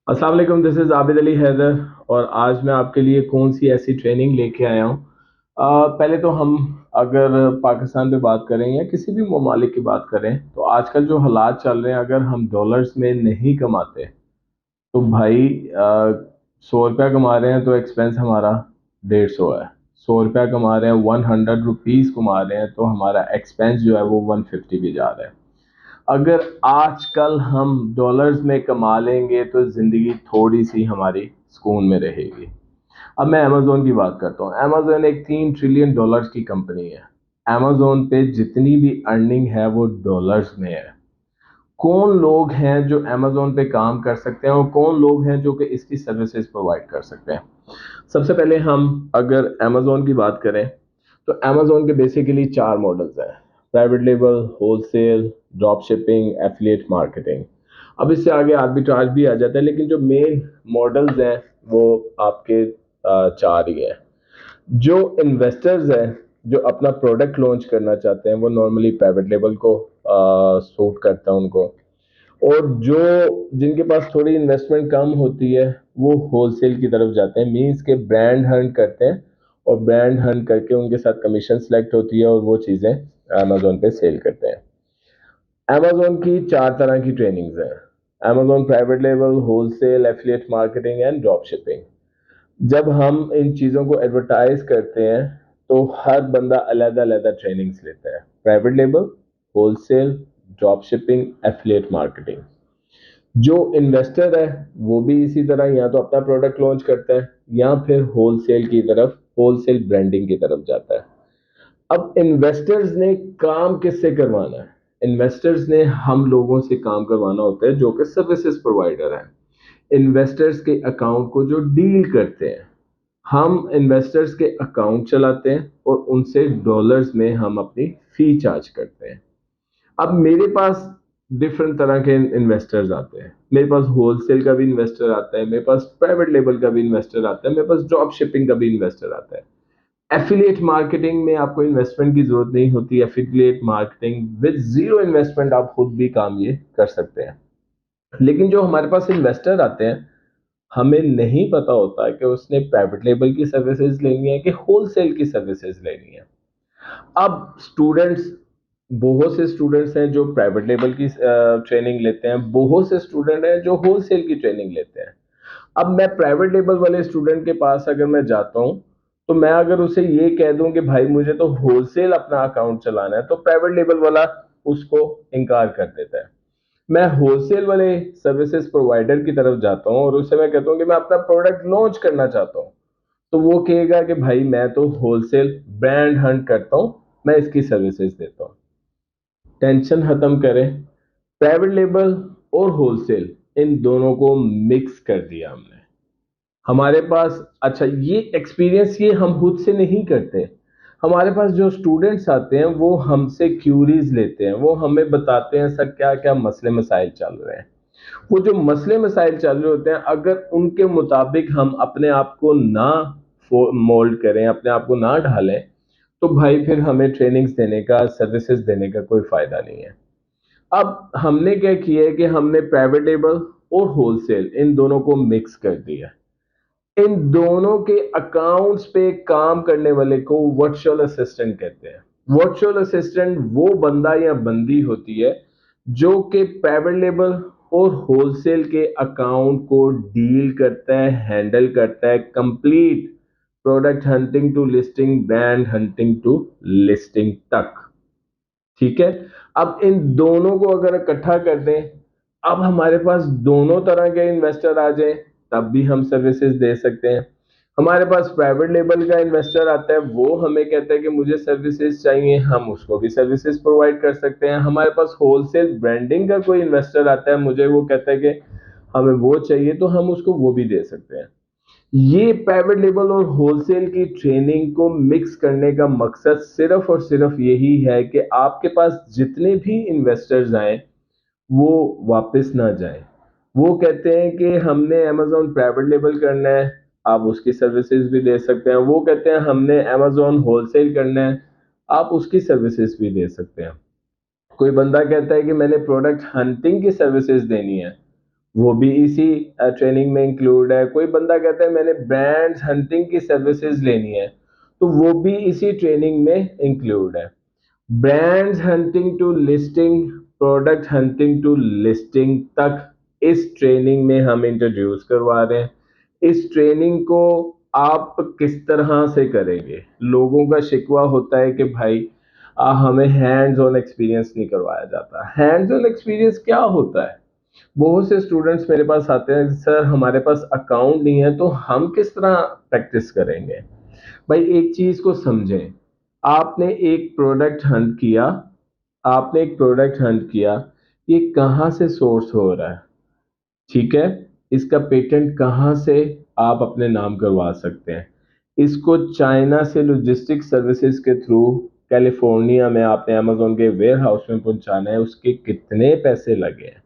अस्सलाम वालेकुम, this is Abid Ali Haider. और आज मैं आपके लिए कौन सी ऐसी ट्रेनिंग लेके आया हूँ। पहले तो हम अगर पाकिस्तान पे बात करें या किसी भी ममालिक की बात करें तो आजकल जो हालात चल रहे हैं, अगर हम डॉलर्स में नहीं कमाते तो भाई 100 रुपया कमा रहे हैं तो एक्सपेंस हमारा 150 है। 100 रुपया कमा रहे हैं, 100 रुपीज़ कमा रहे हैं तो हमारा एक्सपेंस जो है वो 150 भी जा रहा है। अगर आजकल हम डॉलर्स में कमा लेंगे तो ज़िंदगी थोड़ी सी हमारी सुकून में रहेगी। अब मैं अमेज़न की बात करता हूँ। अमेज़न एक $3 ट्रिलियन की कंपनी है। अमेज़न पे जितनी भी अर्निंग है वो डॉलर्स में है। कौन लोग हैं जो अमेज़न पे काम कर सकते हैं और कौन लोग हैं जो कि इसकी सर्विसेज प्रोवाइड कर सकते हैं। सबसे पहले हम अगर अमेज़न की बात करें तो अमेज़न के बेसिकली 4 मॉडल्स हैं: private label, wholesale, drop shipping, affiliate marketing. अब इससे आगे आर्बिट्राज भी आ जाता है, लेकिन जो मेन मॉडल्स हैं वो आपके 4 ही हैं। जो इन्वेस्टर्स हैं जो अपना प्रोडक्ट लॉन्च करना चाहते हैं वो नॉर्मली प्राइवेट लेबल को सूट करता है उनको। और जो जिनके पास थोड़ी इन्वेस्टमेंट कम होती है वो होलसेल की तरफ जाते हैं, मींस के ब्रांड हंट करते हैं और ब्रांड हंट करके उनके साथ कमीशन सेलेक्ट होती है और वो चीज़ें अमेजोन पे सेल करते हैं। अमेजोन की 4 तरह की ट्रेनिंग्स हैं: Amazon private level, wholesale, affiliate marketing and drop shipping. जब हम इन चीज़ों को एडवर्टाइज करते हैं तो हर बंदा अलग अलग ट्रेनिंग्स लेता है: private level, wholesale, drop shipping, affiliate marketing. जो इन्वेस्टर है वो भी इसी तरह या तो अपना प्रोडक्ट लॉन्च करता है या फिर होलसेल की तरफ, होलसेल ब्रांडिंग की तरफ जाता है। अब इन्वेस्टर्स ने काम किससे करवाना है? इन्वेस्टर्स ने हम लोगों से काम करवाना होता है जो कि सर्विसेज प्रोवाइडर हैं। इन्वेस्टर्स के अकाउंट को जो डील करते हैं, हम इन्वेस्टर्स के अकाउंट चलाते हैं और उनसे डॉलर्स में हम अपनी फी चार्ज करते हैं। अब मेरे पास डिफरेंट तरह के इन्वेस्टर्स आते हैं। मेरे पास होलसेल का भी इन्वेस्टर आता है, मेरे पास प्राइवेट लेवल का भी इन्वेस्टर आता है, मेरे पास ड्रॉप शिपिंग का भी इन्वेस्टर आता है। एफिलिएट मार्केटिंग में आपको इन्वेस्टमेंट की जरूरत नहीं होती। Affiliate marketing with zero investment आप खुद भी काम ये कर सकते हैं। लेकिन जो हमारे पास इन्वेस्टर आते हैं, हमें नहीं पता होता कि उसने प्राइवेट लेवल की सर्विसेज लेनी है कि होलसेल की सर्विसेज लेनी है। अब स्टूडेंट्स, बहुत से स्टूडेंट्स हैं जो प्राइवेट लेवल की ट्रेनिंग लेते हैं, बहुत से स्टूडेंट हैं जो होलसेल की ट्रेनिंग लेते हैं। अब मैं प्राइवेट लेवल वाले स्टूडेंट के पास अगर मैं जाता हूँ तो मैं अगर उसे ये कह दूं कि भाई मुझे तो होलसेल अपना अकाउंट चलाना है, तो प्राइवेट लेवल वाला उसको इनकार कर देता है। मैं होलसेल वाले सर्विसेज प्रोवाइडर की तरफ जाता हूँ और उससे मैं कहता हूँ कि मैं अपना प्रोडक्ट लॉन्च करना चाहता हूँ, तो वो कहेगा कि भाई मैं तो होलसेल ब्रांड हंट करता हूँ, मैं इसकी सर्विसेज देता हूँ। टेंशन खत्म करें, प्राइवेट लेबल और होलसेल इन दोनों को मिक्स कर दिया हमने। हमारे पास, अच्छा ये एक्सपीरियंस ये हम खुद से नहीं करते। हमारे पास जो स्टूडेंट्स आते हैं वो हमसे क्यूरीज लेते हैं, वो हमें बताते हैं सर क्या क्या मसले मसाइल चल रहे हैं। वो जो मसले मसाइल चल रहे होते हैं, अगर उनके मुताबिक हम अपने आप को ना मोल्ड करें, अपने आप को ना ढालें, तो भाई फिर हमें ट्रेनिंग्स देने का, सर्विसेज देने का कोई फायदा नहीं है। अब हमने क्या किया है कि हमने प्राइवेट लेबल और होलसेल इन दोनों को मिक्स कर दिया। इन दोनों के अकाउंट्स पे काम करने वाले को वर्चुअल असिस्टेंट कहते हैं। वर्चुअल असिस्टेंट वो बंदा या बंदी होती है जो कि प्राइवेट लेबल और होलसेल के अकाउंट को डील करता है, हैंडल करता है, complete product hunting to listing, brand hunting to listing तक। ठीक है। अब इन दोनों को अगर इकट्ठा कर दें, अब हमारे पास दोनों तरह के इन्वेस्टर आ जाए तब भी हम सर्विसेज दे सकते हैं। हमारे पास प्राइवेट लेवल का इन्वेस्टर आता है, वो हमें कहता है कि मुझे सर्विसेज चाहिए, हम उसको भी सर्विसेज प्रोवाइड कर सकते हैं। हमारे पास होलसेल ब्रांडिंग का कोई इन्वेस्टर आता है, मुझे वो कहता है कि हमें वो चाहिए, तो हम उसको वो भी दे सकते हैं। ये प्राइवेट लेवल और होलसेल की ट्रेनिंग को मिक्स करने का मकसद सिर्फ और सिर्फ यही है कि आपके पास जितने भी इन्वेस्टर्स आए वो वापस ना जाए। वो कहते हैं कि हमने अमेजोन प्राइवेट लेवल करना है, आप उसकी सर्विसेज भी दे सकते हैं। वो कहते हैं हमने अमेजोन होलसेल करना है, आप उसकी सर्विसेज भी दे सकते हैं। कोई बंदा कहता है कि मैंने प्रोडक्ट हंटिंग की सर्विसेज देनी है, वो भी इसी ट्रेनिंग में इंक्लूड है। कोई बंदा कहता है मैंने ब्रांड्स हंटिंग की सर्विसेज लेनी है, तो वो भी इसी ट्रेनिंग में इंक्लूड है। Brands hunting to listing, product hunting to listing तक इस ट्रेनिंग में हम इंट्रोड्यूस करवा रहे हैं। इस ट्रेनिंग को आप किस तरह से करेंगे? लोगों का शिकवा होता है कि भाई हमें हैंड्स ऑन एक्सपीरियंस नहीं करवाया जाता। हैंड्स ऑन एक्सपीरियंस क्या होता है? बहुत से स्टूडेंट्स मेरे पास आते हैं, सर हमारे पास अकाउंट नहीं है तो हम किस तरह प्रैक्टिस करेंगे? भाई एक चीज को समझें, आपने एक प्रोडक्ट हंट किया, आपने एक प्रोडक्ट हंट किया, ये कहाँ से सोर्स हो रहा है? ठीक है, इसका पेटेंट कहाँ से आप अपने नाम करवा सकते हैं? इसको चाइना से लॉजिस्टिक सर्विसेज के थ्रू कैलिफोर्निया में आपने अमेजोन के वेयर हाउस में पहुंचाना है, उसके कितने पैसे लगे हैं?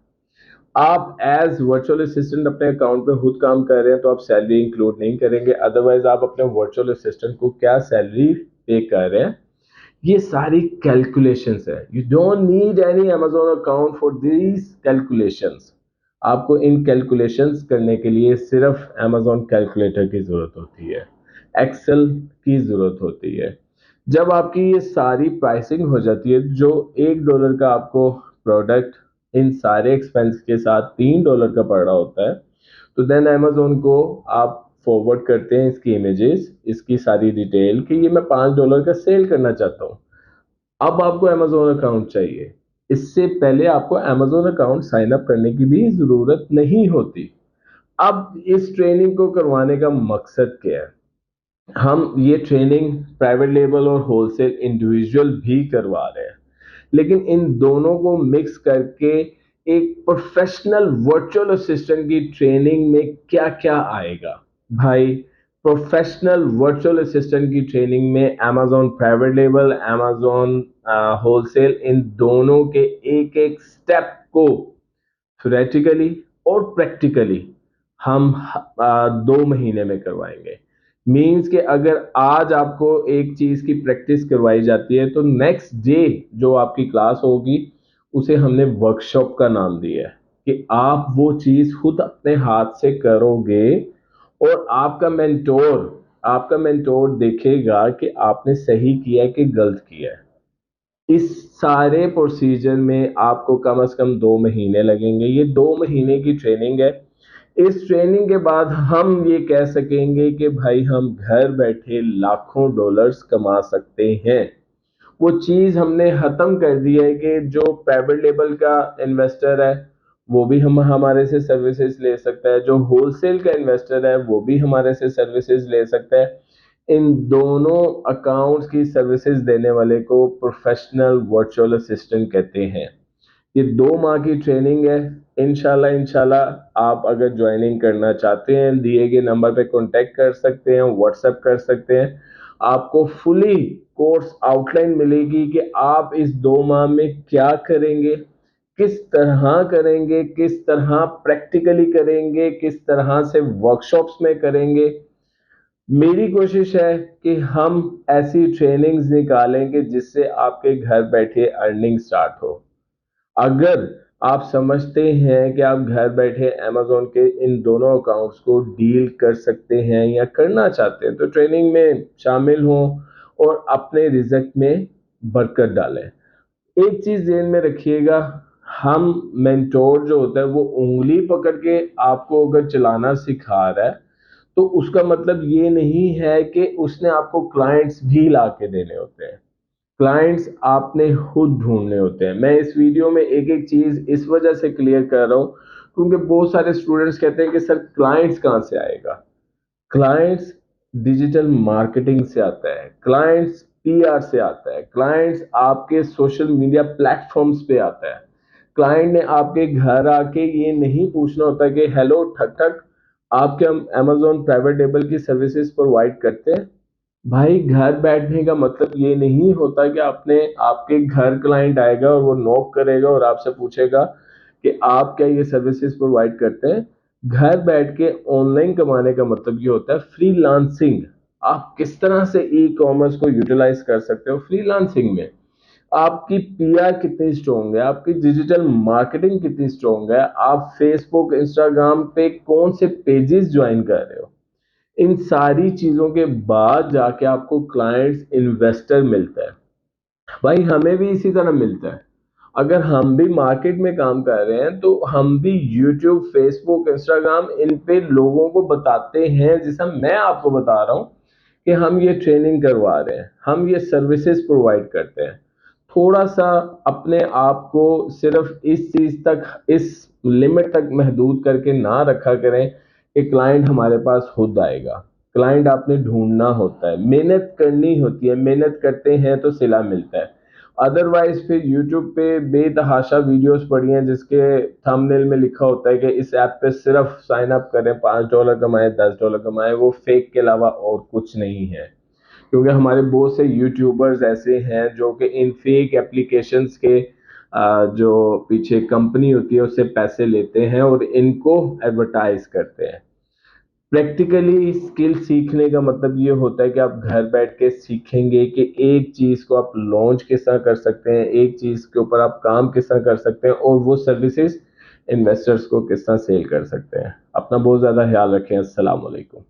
आप एज वर्चुअल असिस्टेंट अपने अकाउंट पे खुद काम कर रहे हैं तो आप सैलरी इंक्लूड नहीं करेंगे, अदरवाइज आप अपने वर्चुअल असिस्टेंट को क्या सैलरी पे कर रहे हैं? ये सारी कैलकुलेशंस है। You don't need any Amazon account for these calculations. आपको इन कैलकुलेशंस करने के लिए सिर्फ अमेजोन कैलकुलेटर की जरूरत होती है, एक्सेल की जरूरत होती है। जब आपकी ये सारी प्राइसिंग हो जाती है, जो $1 का आपको प्रोडक्ट इन सारे एक्सपेंस के साथ $3 का पड़ रहा होता है, तो देन अमेजोन को आप फॉरवर्ड करते हैं इसकी इमेजेस, इसकी सारी डिटेल कि ये मैं $5 का सेल करना चाहता हूँ। अब आपको अमेजोन अकाउंट चाहिए। इससे पहले आपको अमेजोन अकाउंट साइन अप करने की भी जरूरत नहीं होती। अब इस ट्रेनिंग को करवाने का मकसद क्या है? हम ये ट्रेनिंग प्राइवेट लेबल और होलसेल इंडिविजुअल भी करवा रहे हैं, लेकिन इन दोनों को मिक्स करके एक प्रोफेशनल वर्चुअल असिस्टेंट की ट्रेनिंग में क्या क्या आएगा? भाई, प्रोफेशनल वर्चुअल असिस्टेंट की ट्रेनिंग में Amazon private label, Amazon wholesale, इन दोनों के एक एक स्टेप को थ्योरेटिकली और प्रैक्टिकली हम 2 महीने में करवाएंगे। मीन्स कि अगर आज आपको एक चीज की प्रैक्टिस करवाई जाती है तो नेक्स्ट डे जो आपकी क्लास होगी उसे हमने वर्कशॉप का नाम दिया है कि आप वो चीज खुद अपने हाथ से करोगे और आपका मेंटोर देखेगा कि आपने सही किया है कि गलत किया है। इस सारे प्रोसीजर में आपको कम से कम 2 महीने लगेंगे। ये 2 महीने की ट्रेनिंग है। इस ट्रेनिंग के बाद हम ये कह सकेंगे कि भाई हम घर बैठे लाखों डॉलर्स कमा सकते हैं। वो चीज हमने खत्म कर दी है कि जो प्राइवेट लेवल का इन्वेस्टर है वो भी हम हमारे से सर्विसेज ले सकता है, जो होलसेल का इन्वेस्टर है वो भी हमारे से सर्विसेज ले सकता है। इन दोनों अकाउंट्स की सर्विसेज देने वाले को प्रोफेशनल वर्चुअल असिस्टेंट कहते हैं। ये 2 माह की ट्रेनिंग है। इंशाल्लाह इंशाल्लाह आप अगर ज्वाइनिंग करना चाहते हैं, दिए गए नंबर पे कांटेक्ट कर सकते हैं, व्हाट्सएप कर सकते हैं। आपको फुली कोर्स आउटलाइन मिलेगी कि आप इस 2 माह में क्या करेंगे, किस तरह करेंगे, किस तरह प्रैक्टिकली करेंगे, किस तरह से वर्कशॉप्स में करेंगे। मेरी कोशिश है कि हम ऐसी ट्रेनिंग्स निकालेंगे जिससे आपके घर बैठे अर्निंग स्टार्ट हो। अगर आप समझते हैं कि आप घर बैठे अमेजोन के इन दोनों अकाउंट्स को डील कर सकते हैं या करना चाहते हैं तो ट्रेनिंग में शामिल हों और अपने रिजल्ट में बरकत डालें। एक चीज ध्यान में रखिएगा, हम मेंटोर जो होता है वो उंगली पकड़ के आपको अगर चलाना सिखा रहा है तो उसका मतलब ये नहीं है कि उसने आपको क्लाइंट्स भी ला के देने होते हैं। क्लाइंट्स आपने खुद ढूंढने होते हैं। मैं इस वीडियो में एक एक चीज इस वजह से क्लियर कर रहा हूं क्योंकि बहुत सारे स्टूडेंट्स कहते हैं कि सर क्लाइंट्स कहां से आएगा? क्लाइंट्स डिजिटल मार्केटिंग से आता है, क्लाइंट्स पीआर से आता है, क्लाइंट्स आपके सोशल मीडिया प्लेटफॉर्म्स पे आता है। क्लाइंट ने आपके घर आके ये नहीं पूछना होता कि हेलो ठक ठक, आप क्या अमेजोन प्राइवेट लेबल की सर्विसेज प्रोवाइड करते हैं? भाई घर बैठने का मतलब ये नहीं होता कि आपने आपके घर क्लाइंट आएगा और वो नॉक करेगा और आपसे पूछेगा कि आप क्या ये सर्विसेज प्रोवाइड करते हैं। घर बैठ के ऑनलाइन कमाने का मतलब ये होता है फ्रीलांसिंग। आप किस तरह से ई कॉमर्स को यूटिलाइज कर सकते हो फ्रीलांसिंग में? आपकी पीआर कितनी स्ट्रॉन्ग है, आपकी डिजिटल मार्केटिंग कितनी स्ट्रॉन्ग है, आप फेसबुक इंस्टाग्राम पे कौन से पेजेस ज्वाइन कर रहे हो। इन सारी चीजों के बाद जाके आपको क्लाइंट्स इन्वेस्टर मिलता है। भाई हमें भी इसी तरह मिलता है। अगर हम भी मार्केट में काम कर रहे हैं तो हम भी यूट्यूब फेसबुक इंस्टाग्राम इन पे लोगों को बताते हैं, जैसा मैं आपको बता रहा हूं कि हम ये ट्रेनिंग करवा रहे हैं, हम ये सर्विसेज प्रोवाइड करते हैं। थोड़ा सा अपने आप को सिर्फ इस चीज तक, इस लिमिट तक महदूद करके ना रखा करें कि क्लाइंट हमारे पास खुद आएगा। क्लाइंट आपने ढूंढना होता है, मेहनत करनी होती है, मेहनत करते हैं तो सिला मिलता है। अदरवाइज फिर यूट्यूब पे बेतहाशा वीडियोस पड़ी हैं जिसके थंबनेल में लिखा होता है कि इस ऐप पे सिर्फ साइन अप करें, $5 कमाएं, $10 कमाएं, वो फेक के अलावा और कुछ नहीं है। क्योंकि हमारे बहुत से यूट्यूबर्स ऐसे हैं जो कि इन फेक एप्लीकेशंस के जो पीछे कंपनी होती है उससे पैसे लेते हैं और इनको एडवर्टाइज करते हैं। प्रैक्टिकली स्किल सीखने का मतलब ये होता है कि आप घर बैठ के सीखेंगे कि एक चीज को आप लॉन्च किस तरह कर सकते हैं, एक चीज के ऊपर आप काम किस तरह कर सकते हैं और वो सर्विसेज इन्वेस्टर्स को किस तरह सेल कर सकते हैं। अपना बहुत ज्यादा ख्याल रखें। अस्सलाम वालेकुम।